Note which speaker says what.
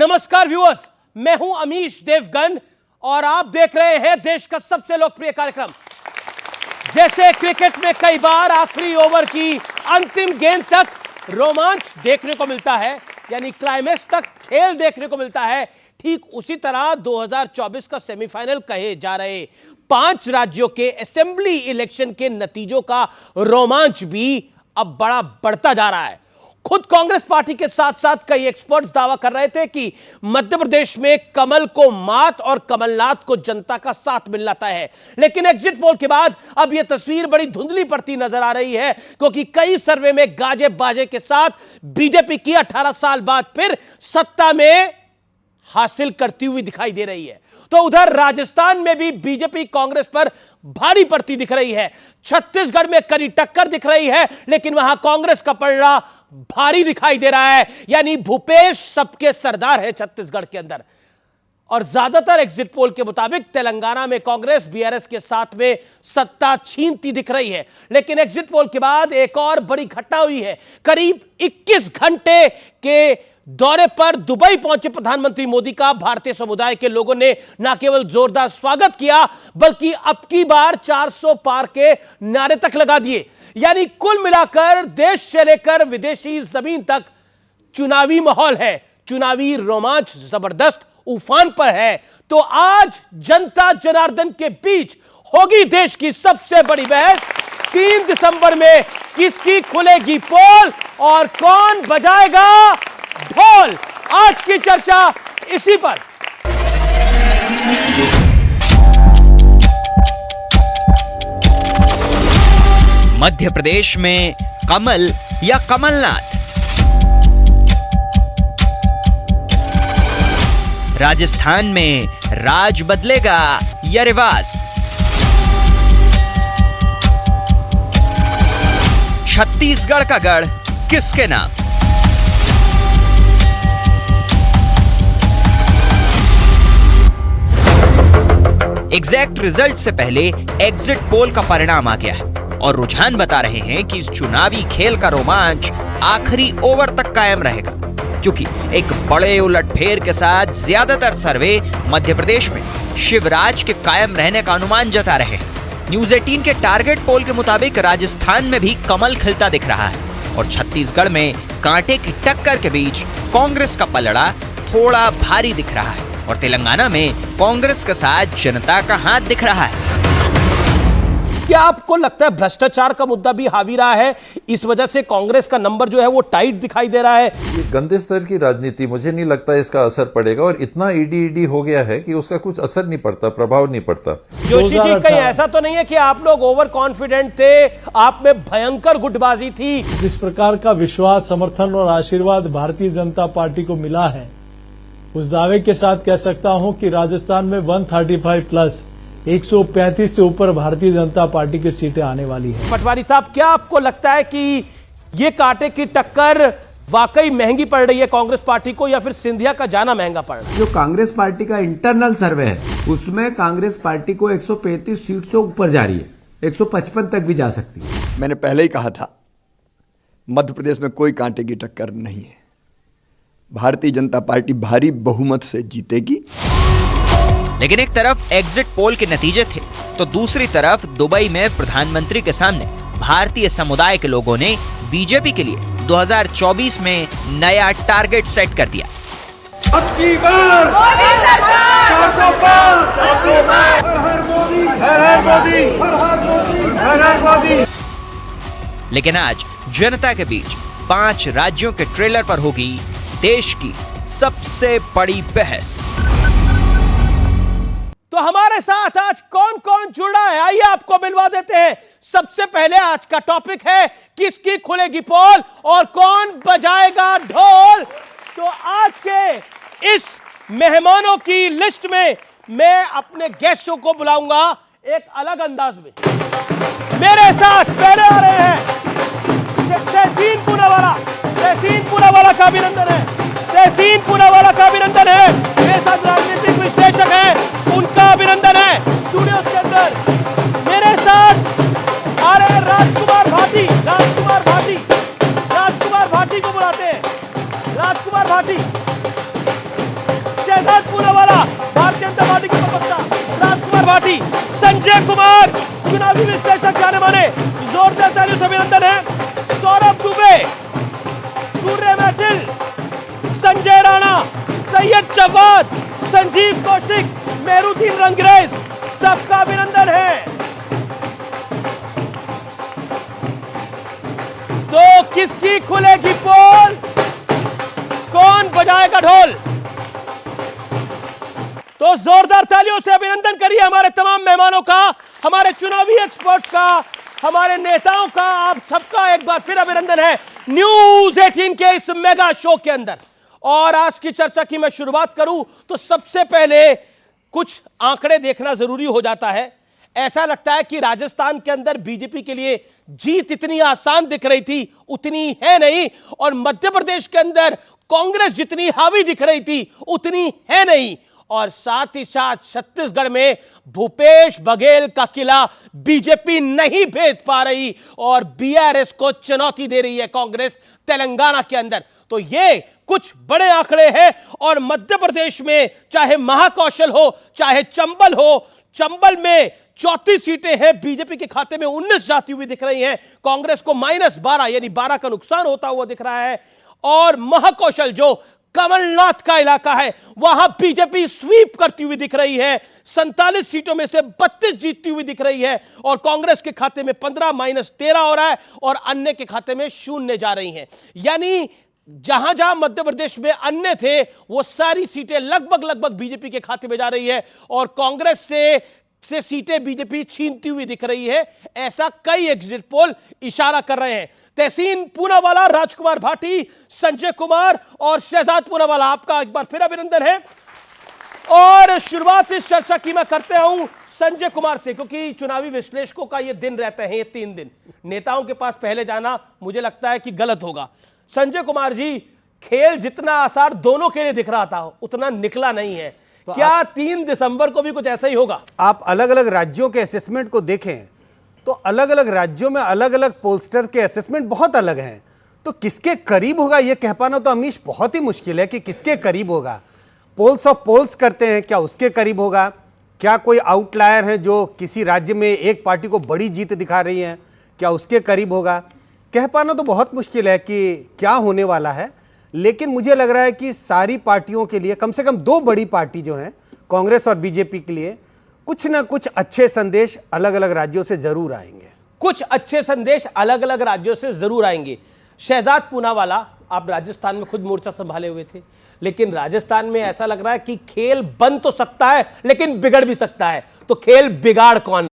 Speaker 1: नमस्कार व्यूअर्स, मैं हूं अमीश देवगन और आप देख रहे हैं देश का सबसे लोकप्रिय कार्यक्रम। जैसे क्रिकेट में कई बार आखिरी ओवर की अंतिम गेंद तक रोमांच देखने को मिलता है, यानी क्लाइमेक्स तक खेल देखने को मिलता है, ठीक उसी तरह 2024 का सेमीफाइनल कहे जा रहे 5 राज्यों के असेंबली इलेक्शन के नतीजों का रोमांच भी अब बड़ा बढ़ता जा रहा है। खुद कांग्रेस पार्टी के साथ साथ कई एक्सपर्ट्स दावा कर रहे थे कि मध्य प्रदेश में कमल को मात और कमलनाथ को जनता का साथ मिल जाता है, लेकिन एग्जिट पोल के बाद अब यह तस्वीर बड़ी धुंधली पड़ती नजर आ रही है, क्योंकि कई सर्वे में गाजे बाजे के साथ बीजेपी की 18 साल बाद फिर सत्ता में हासिल करती हुई दिखाई दे रही है। तो उधर राजस्थान में भी बीजेपी कांग्रेस पर भारी पड़ती दिख रही है। छत्तीसगढ़ में कड़ी टक्कर दिख रही है, लेकिन वहां कांग्रेस का पलड़ा भारी दिखाई दे रहा है, यानी भूपेश सबके सरदार है छत्तीसगढ़ के अंदर। और ज्यादातर एग्जिट पोल के मुताबिक तेलंगाना में कांग्रेस बीआरएस के साथ में सत्ता छीनती दिख रही है, लेकिन एग्जिट पोल के बाद एक और बड़ी घटना हुई है। करीब 21 घंटे के दौरे पर दुबई पहुंचे प्रधानमंत्री मोदी का भारतीय समुदाय के लोगों ने न केवल जोरदार स्वागत किया, बल्कि अब की बार 400 पार के नारे तक लगा दिए। यानी कुल मिलाकर देश से लेकर विदेशी जमीन तक चुनावी माहौल है, चुनावी रोमांच जबरदस्त उफान पर है। तो आज जनता जनार्दन के बीच होगी देश की सबसे बड़ी बहस। 3 दिसंबर में किसकी खुलेगी पोल और कौन बजाएगा ढोल, आज की चर्चा इसी पर।
Speaker 2: मध्य प्रदेश में कमल या कमलनाथ, राजस्थान में राज बदलेगा या रिवाज, छत्तीसगढ़ का गढ़ किसके नाम। एग्जैक्ट रिजल्ट से पहले एग्जिट पोल का परिणाम आ गया है और रुझान बता रहे हैं कि इस चुनावी खेल का रोमांच आखिरी ओवर तक कायम रहेगा, क्योंकि एक बड़े उलटफेर के साथ ज्यादातर सर्वे मध्य प्रदेश में शिवराज के कायम रहने का अनुमान जता रहे हैं। न्यूज 18 के टारगेट पोल के मुताबिक राजस्थान में भी कमल खिलता दिख रहा है और छत्तीसगढ़ में कांटे की टक्कर के बीच कांग्रेस का पलड़ा थोड़ा भारी दिख रहा है और तेलंगाना में कांग्रेस के साथ जनता का हाथ दिख रहा है।
Speaker 1: क्या आपको लगता है भ्रष्टाचार का मुद्दा भी हावी रहा है, इस वजह से कांग्रेस का नंबर जो है वो टाइट दिखाई दे रहा है?
Speaker 3: ये गंदे स्तर की राजनीति, मुझे नहीं लगता इसका असर पड़ेगा और इतना ईडी हो गया है कि उसका कुछ असर नहीं पड़ता, प्रभाव नहीं पड़ता।
Speaker 1: जोशी जी, कहीं ऐसा तो नहीं है कि आप लोग ओवर कॉन्फिडेंट थे, आप में भयंकर गुटबाजी थी?
Speaker 4: जिस प्रकार का विश्वास, समर्थन और आशीर्वाद भारतीय जनता पार्टी को मिला है, उस दावे के साथ कह सकता हूं कि राजस्थान में 135 प्लस 135 से ऊपर भारतीय जनता पार्टी की सीटें आने वाली है।
Speaker 1: पटवारी साहब, क्या आपको लगता है कि ये कांटे की टक्कर वाकई महंगी पड़ रही है कांग्रेस पार्टी को, या फिर सिंधिया का जाना महंगा पड़ रहा है?
Speaker 5: जो कांग्रेस पार्टी का इंटरनल सर्वे है उसमें कांग्रेस पार्टी को 135 सीट से ऊपर जा रही है, 155 तक भी जा सकती है।
Speaker 6: मैंने पहले ही कहा था मध्य प्रदेश में कोई कांटे की टक्कर नहीं है, भारतीय जनता पार्टी भारी बहुमत से जीतेगी।
Speaker 2: लेकिन एक तरफ एग्जिट पोल के नतीजे थे तो दूसरी तरफ दुबई में प्रधानमंत्री के सामने भारतीय समुदाय के लोगों ने बीजेपी के लिए 2024 में नया टारगेट सेट कर दिया। लेकिन आज जनता के बीच 5 राज्यों के ट्रेलर पर होगी देश की सबसे बड़ी बहस।
Speaker 1: तो हमारे साथ आज कौन कौन जुड़ा है, आइए आपको मिलवा देते हैं। सबसे पहले आज का टॉपिक है किसकी खुलेगी पोल और कौन बजाएगा ढोल। तो आज के इस मेहमानों की लिस्ट में मैं अपने गेस्टों को बुलाऊंगा एक अलग अंदाज में। मेरे साथ पहले आ रहे हैं तहसीन पूनावाला का अभिनंदन है, तहसीन पूनावाला का अभिनंदन है। मेरे साथ राजनीतिक विश्लेषक है, उनका अभिनंदन है स्टूडियो के अंदर। मेरे साथ आ रहे राजकुमार भाटी को बुलाते हैं। राजकुमार भाटी, शहजाद पूनावाला, भारतीय जनता पार्टी के प्रवक्ता राजकुमार भाटी, संजय कुमार, चुनावी विश्लेषक जाने माने, जोरदार तालियों से अभिनंदन है। सौरभ दुबे, सूर्य मैथिल, संजय राणा, सैयद जवाद, संजीव कौशिक, मेहरुद्दीन रंगरेज, सबका अभिनंदन है। तो किसकी खुलेगी पोल, कौन बजाएगा ढोल? तो जोरदार तालियों से अभिनंदन करिए हमारे तमाम मेहमानों का, हमारे चुनावी एक्सपर्ट्स का, हमारे नेताओं का। आप सबका एक बार फिर अभिनंदन है न्यूज 18 के इस मेगा शो के अंदर। और आज की चर्चा की मैं शुरुआत करूं तो सबसे पहले कुछ आंकड़े देखना जरूरी हो जाता है। ऐसा लगता है कि राजस्थान के अंदर बीजेपी के लिए जीत इतनी आसान दिख रही थी, उतनी है नहीं, और मध्य प्रदेश के अंदर कांग्रेस जितनी हावी दिख रही थी उतनी है नहीं, और साथ ही साथ छत्तीसगढ़ में भूपेश बघेल का किला बीजेपी नहीं भेज पा रही और बीआरएस को चुनौती दे रही है कांग्रेस तेलंगाना के अंदर। तो ये कुछ बड़े आंकड़े हैं। और मध्य प्रदेश में चाहे महाकौशल हो चाहे चंबल हो, चंबल में 34 सीटें हैं बीजेपी के खाते में 19 जाती हुई दिख रही हैं, कांग्रेस को -12 यानी 12 का नुकसान होता हुआ दिख रहा है। और महाकौशल जो कमलनाथ का इलाका है वहां बीजेपी स्वीप करती हुई दिख रही है, 47 सीटों में से 32 जीतती हुई दिख रही है, और कांग्रेस के खाते में 15 -13 हो रहा है और अन्य के खाते में 0 जा रही हैं। यानी जहां जहां मध्य प्रदेश में अन्य थे वो सारी सीटें लगभग बीजेपी के खाते में जा रही है और कांग्रेस से सीटें बीजेपी छीनती हुई दिख रही है। ऐसा कई एग्जिट पोल इशारा कर रहे हैं। तहसीन पूनावाला, राजकुमार भाटी, संजय कुमार और शहजाद पूनावाला, आपका एक बार फिर अभिनंदन है। और शुरुआत इस चर्चा की मैं करते हूं संजय कुमार से, क्योंकि चुनावी विश्लेषकों का ये दिन रहते हैं, ये 3 दिन। नेताओं के पास पहले जाना मुझे लगता है कि गलत होगा। संजय कुमार जी, खेल जितना आसार दोनों के लिए दिख रहा था उतना निकला नहीं है, तो क्या 3 दिसंबर को भी कुछ ऐसा ही होगा?
Speaker 7: आप अलग अलग राज्यों के असेसमेंट को देखें तो अलग अलग राज्यों में अलग अलग पोलस्टर के असेसमेंट बहुत अलग हैं। तो किसके करीब होगा यह कह पाना तो अमीश बहुत ही मुश्किल है कि किसके करीब होगा। पोल्स ऑफ पोल्स करते हैं, क्या उसके करीब होगा? क्या कोई आउटलायर है जो किसी राज्य में एक पार्टी को बड़ी जीत दिखा रही है, क्या उसके करीब होगा? कह पाना तो बहुत मुश्किल है कि क्या होने वाला है। लेकिन मुझे लग रहा है कि सारी पार्टियों के लिए, कम से कम 2 बड़ी पार्टी जो हैं कांग्रेस और बीजेपी के लिए, कुछ ना कुछ अच्छे संदेश अलग अलग राज्यों से जरूर आएंगे।
Speaker 1: कुछ अच्छे संदेश अलग अलग राज्यों से जरूर आएंगे। शहजाद पूनावाला, आप राजस्थान में खुद मोर्चा संभाले हुए थे, लेकिन राजस्थान में ऐसा लग रहा है कि खेल बन तो सकता है लेकिन बिगड़ भी सकता है। तो खेल बिगाड़ कौन